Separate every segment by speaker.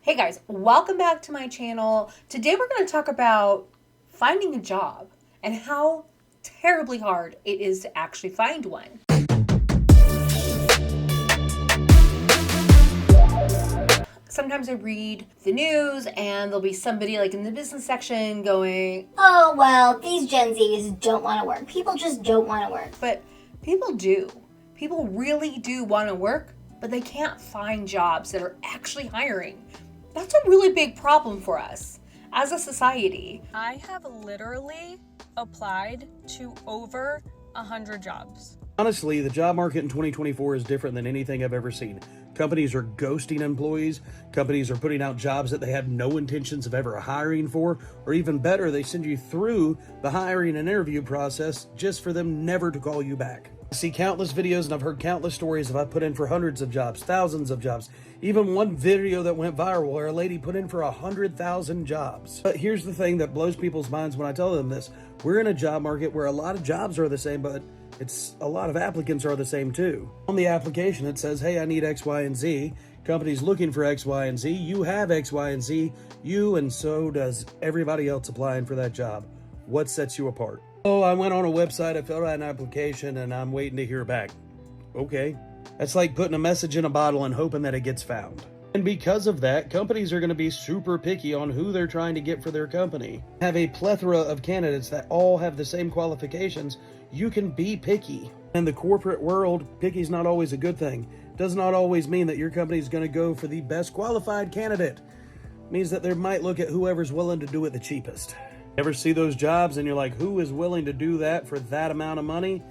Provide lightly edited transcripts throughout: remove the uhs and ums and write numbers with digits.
Speaker 1: Hey guys, welcome back to my channel. Today we're going to talk about finding a job and how terribly hard it is to actually find one. Sometimes I read the news and there'll be somebody like in the business section going,
Speaker 2: "Oh, well, these Gen Zs don't want to work. People just don't want to work."
Speaker 1: But people do. People really do want to work, but they can't find jobs that are actually hiring. That's a really big problem for us as a society.
Speaker 3: I have literally applied to over 100 jobs.
Speaker 4: Honestly, the job market in 2024 is different than anything I've ever seen. Companies are ghosting employees. Companies are putting out jobs that they had no intentions of ever hiring for, or even better, they send you through the hiring and interview process just for them never to call you back. I see countless videos and I've heard countless stories of I put in for hundreds of jobs, thousands of jobs. Even one video that went viral where a lady put in for 100,000 jobs. But here's the thing that blows people's minds when I tell them this. We're in a job market where a lot of jobs are the same, but it's a lot of applicants are the same too. On the application, it says, hey, I need X, Y, and Z. Company's looking for X, Y, and Z. You have X, Y, and Z. You and so does everybody else applying for that job. What sets you apart? Oh, I went on a website, I filled out an application, and I'm waiting to hear back. Okay. That's like putting a message in a bottle and hoping that it gets found. And because of that, companies are going to be super picky on who they're trying to get for their company. Have a plethora of candidates that all have the same qualifications. You can be picky. In the corporate world, picky is not always a good thing. Does not always mean that your company is going to go for the best qualified candidate. It means that they might look at whoever's willing to do it the cheapest. Ever see those jobs and you're like, who is willing to do that for that amount of money?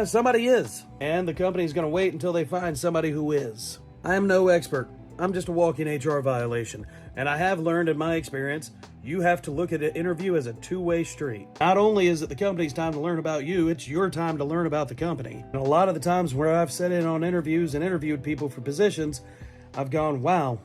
Speaker 4: Somebody is. And the company's going to wait until they find somebody who is. I am no expert. I'm just a walking HR violation. And I have learned in my experience, you have to look at an interview as a two-way street. Not only is it the company's time to learn about you, it's your time to learn about the company. And a lot of the times where I've sat in on interviews and interviewed people for positions, I've gone, wow,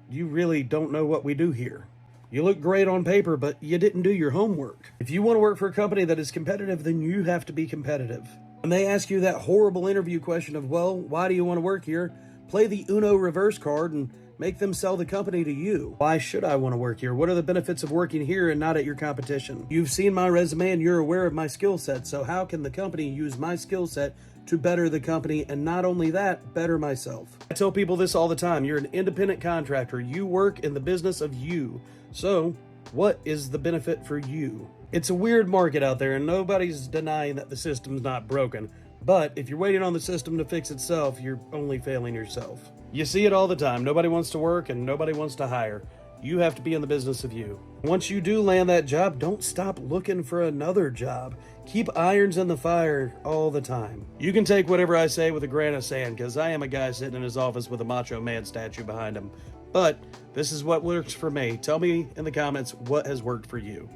Speaker 4: you really don't know what we do here. You look great on paper, but you didn't do your homework. If you want to work for a company that is competitive, then you have to be competitive. When they ask you that horrible interview question of, well, why do you want to work here? Play the Uno reverse card and make them sell the company to you. Why should I want to work here? What are the benefits of working here and not at your competition? You've seen my resume and you're aware of my skill set, so how can the company use my skill set to better the company, and not only that, better myself? I tell people this all the time. You're an independent contractor. You work in the business of you. So, what is the benefit for you? It's a weird market out there, and nobody's denying that the system's not broken. But if you're waiting on the system to fix itself, you're only failing yourself. You see it all the time. Nobody wants to work and nobody wants to hire. You have to be in the business of you. Once you do land that job, don't stop looking for another job. Keep irons in the fire all the time. You can take whatever I say with a grain of sand, because I am a guy sitting in his office with a Macho Man statue behind him. But this is what works for me. Tell me in the comments what has worked for you.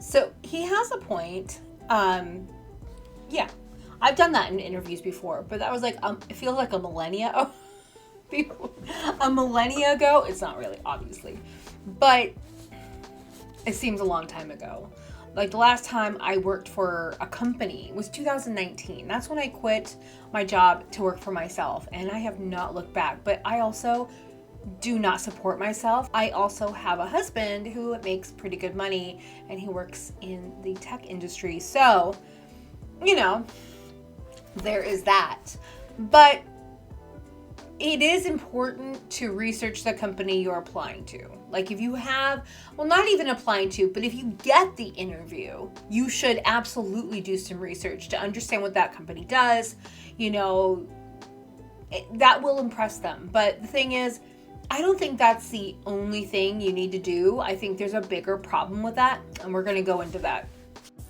Speaker 1: So he has a point. Yeah, I've done that in interviews before, but that was like, it feels like a millennia. A millennia ago. It's not really, obviously, but it seems a long time ago. Like the last time I worked for a company was 2019. That's when I quit my job to work for myself, and I have not looked back. But I also do not support myself. I also have a husband who makes pretty good money, and he works in the tech industry. So, you know, there is that. But it is important to research the company you're applying to. Like if you have, well, not even applying to, but if you get the interview, you should absolutely do some research to understand what that company does. You know, that will impress them. But the thing is, I don't think that's the only thing you need to do. I think there's a bigger problem with that, and we're going to go into that.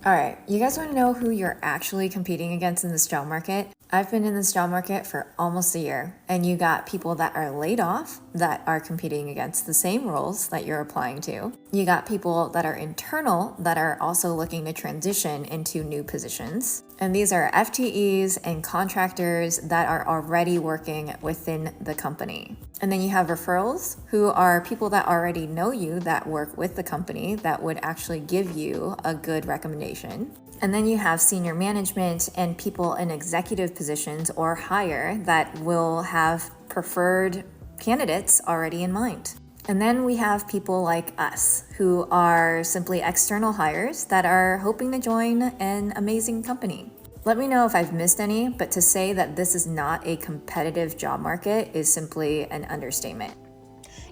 Speaker 5: All right, you guys want to know who you're actually competing against in this job market? I've been in this job market for almost a year, and you got people that are laid off that are competing against the same roles that you're applying to. You got people that are internal that are also looking to transition into new positions. And these are FTEs and contractors that are already working within the company. And then you have referrals, who are people that already know you that work with the company that would actually give you a good recommendation. And then you have senior management and people in executive positions or higher that will have preferred candidates already in mind. And then we have people like us who are simply external hires that are hoping to join an amazing company. Let me know if I've missed any, but to say that this is not a competitive job market is simply an understatement.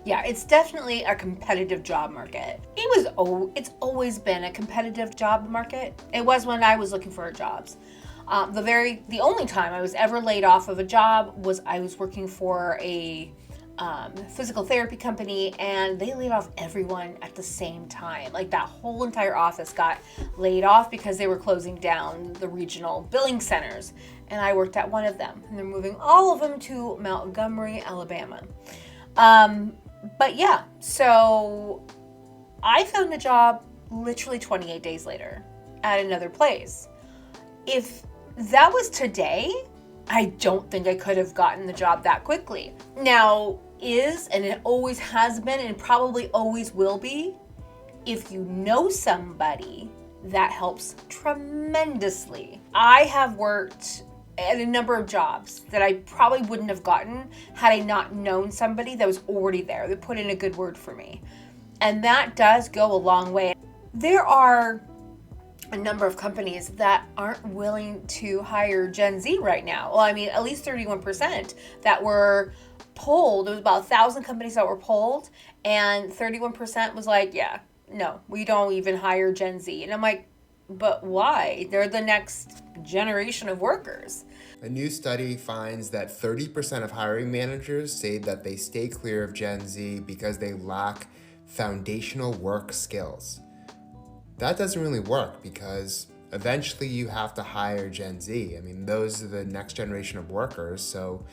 Speaker 1: Yeah, it's definitely a competitive job market. It's always been a competitive job market. It was when I was looking for jobs. The only time I was ever laid off of a job was I was working for a physical therapy company, and they laid off everyone at the same time. Like that whole entire office got laid off because they were closing down the regional billing centers, and I worked at one of them, and they're moving all of them to Montgomery, Alabama. But yeah, so I found a job literally 28 days later at another place. If that was today, I don't think I could have gotten the job that quickly. Now, and it always has been and probably always will be, if you know somebody, that helps tremendously. I have worked at a number of jobs that I probably wouldn't have gotten had I not known somebody that was already there, that put in a good word for me. And that does go a long way. There are a number of companies that aren't willing to hire Gen Z right now. Well, I mean, at least 31% that were polled. There was about 1,000 companies that were polled, and 31% was like, yeah, no, we don't even hire Gen Z. And I'm like, but why? They're the next generation of workers.
Speaker 6: A new study finds that 30% of hiring managers say that they stay clear of Gen Z because they lack foundational work skills. That doesn't really work because eventually you have to hire Gen Z. I mean, those are the next generation of workers. So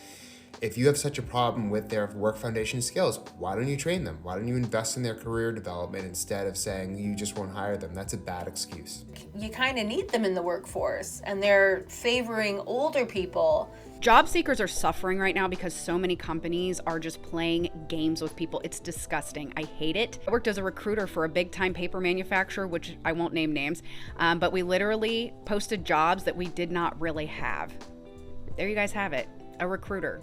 Speaker 6: if you have such a problem with their work foundation skills, why don't you train them? Why don't you invest in their career development instead of saying you just won't hire them? That's a bad excuse.
Speaker 1: You kind of need them in the workforce, and they're favoring older people.
Speaker 7: Job seekers are suffering right now because so many companies are just playing games with people. It's disgusting. I hate it. I worked as a recruiter for a big time paper manufacturer, which I won't name names, but we literally posted jobs that we did not really have. There you guys have it. A recruiter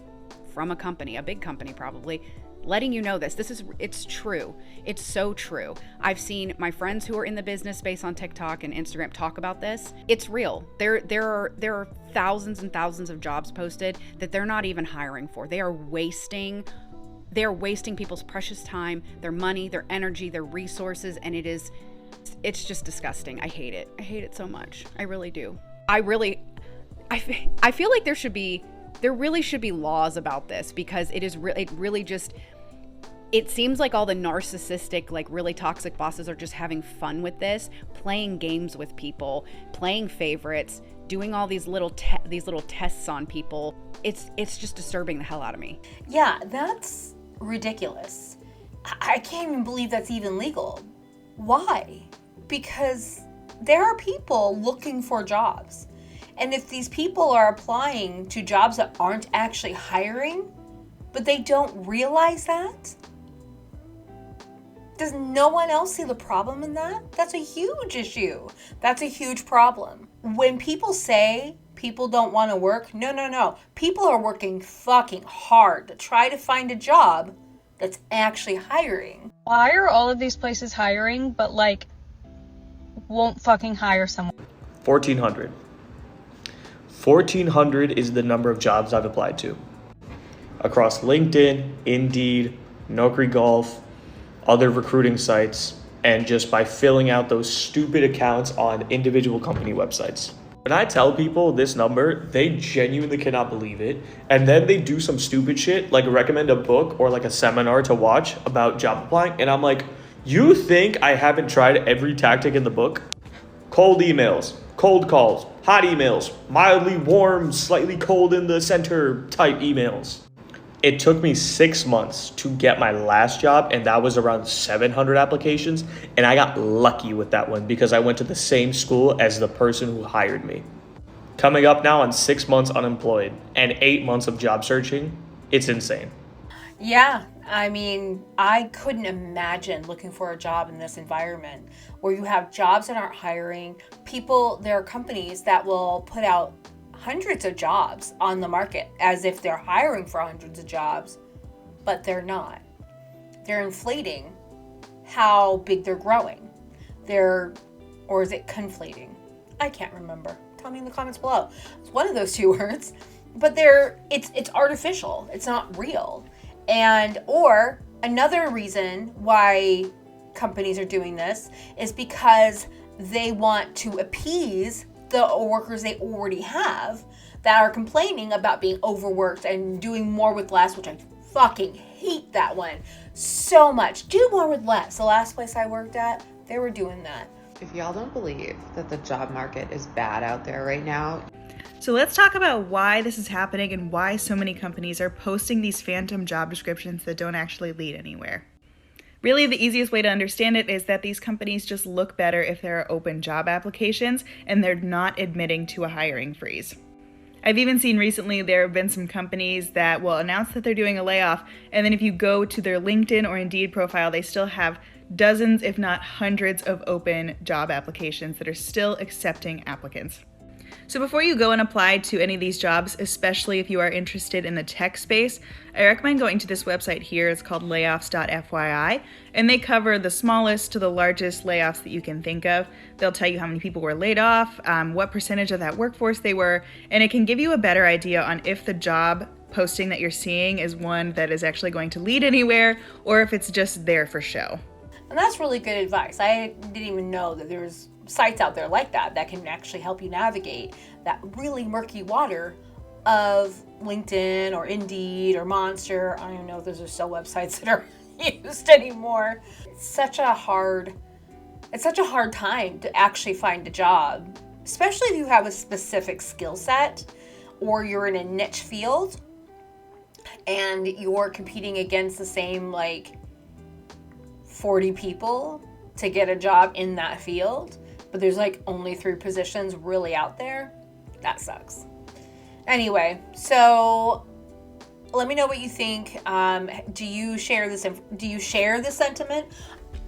Speaker 7: from a company, a big company probably, letting you know this. It's true. It's so true. I've seen my friends who are in the business space on TikTok and Instagram talk about this. It's real. There are thousands and thousands of jobs posted that they're not even hiring for. They are wasting people's precious time, their money, their energy, their resources, and it's just disgusting. I hate it. I hate it so much. I really do. I feel like there really should be laws about this, because it seems like all the narcissistic, like really toxic bosses are just having fun with this, playing games with people, playing favorites, doing all these little tests on people. It's just disturbing the hell out of me.
Speaker 1: Yeah, that's ridiculous. I can't even believe that's even legal. Why? Because there are people looking for jobs. And if these people are applying to jobs that aren't actually hiring, but they don't realize that, does no one else see the problem in that? That's a huge issue. That's a huge problem. When people say people don't want to work, no. People are working fucking hard to try to find a job that's actually hiring.
Speaker 3: Why are all of these places hiring, but won't fucking hire someone?
Speaker 8: 1,400. 1,400 is the number of jobs I've applied to across LinkedIn, Indeed, Naukri Golf, other recruiting sites, and just by filling out those stupid accounts on individual company websites. When I tell people this number, they genuinely cannot believe it. And then they do some stupid shit, like recommend a book or like a seminar to watch about job applying. And I'm like, you think I haven't tried every tactic in the book? Cold emails, cold calls, hot emails, mildly warm, slightly cold in the center type emails. It took me 6 months to get my last job, and that was around 700 applications. And I got lucky with that one because I went to the same school as the person who hired me. Coming up now on 6 months unemployed and 8 months of job searching, it's insane.
Speaker 1: Yeah, I mean, I couldn't imagine looking for a job in this environment where you have jobs that aren't hiring. There are companies that will put out hundreds of jobs on the market as if they're hiring for hundreds of jobs, but they're not. They're inflating how big they're growing. Or is it conflating? I can't remember. Tell me in the comments below. It's one of those two words, but it's artificial. It's not real. Or another reason why companies are doing this is because they want to appease the workers they already have that are complaining about being overworked and doing more with less, which I fucking hate that one so much. Do more with less. The last place I worked at, they were doing that.
Speaker 9: If y'all don't believe that the job market is bad out there right now.
Speaker 10: So let's talk about why this is happening and why so many companies are posting these phantom job descriptions that don't actually lead anywhere. Really, the easiest way to understand it is that these companies just look better if there are open job applications and they're not admitting to a hiring freeze. I've even seen recently there have been some companies that will announce that they're doing a layoff, and then if you go to their LinkedIn or Indeed profile, they still have dozens, if not hundreds, of open job applications that are still accepting applicants. So before you go and apply to any of these jobs, especially if you are interested in the tech space, I recommend going to this website here. It's called layoffs.fyi, and they cover the smallest to the largest layoffs that you can think of. They'll tell you how many people were laid off, what percentage of that workforce they were, and it can give you a better idea on if the job posting that you're seeing is one that is actually going to lead anywhere or if it's just there for show.
Speaker 1: And that's really good advice. I didn't even know that there's sites out there like that can actually help you navigate that really murky water of LinkedIn or Indeed or Monster. I don't even know if those are still websites that are used anymore. It's such a hard time to actually find a job, especially if you have a specific skill set or you're in a niche field and you're competing against the same 40 people to get a job in that field, but there's only 3 positions really out there. That sucks. Anyway, so let me know what you think. Do you share this sentiment?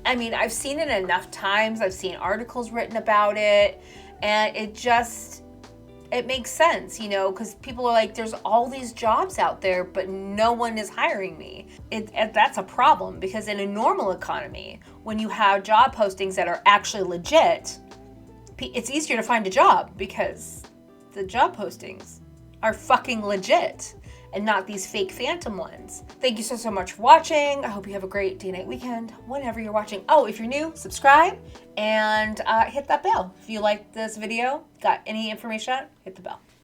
Speaker 1: I mean, I've seen it enough times. I've seen articles written about it, and it makes sense, because people are like, there's all these jobs out there, but no one is hiring me. That's a problem, because in a normal economy, when you have job postings that are actually legit, it's easier to find a job because the job postings are fucking legit and not these fake phantom ones. Thank you so much for watching. I hope you have a great day, night, weekend, whenever you're watching. Oh, if you're new, subscribe and hit that bell. If you liked this video, got any information, hit the bell.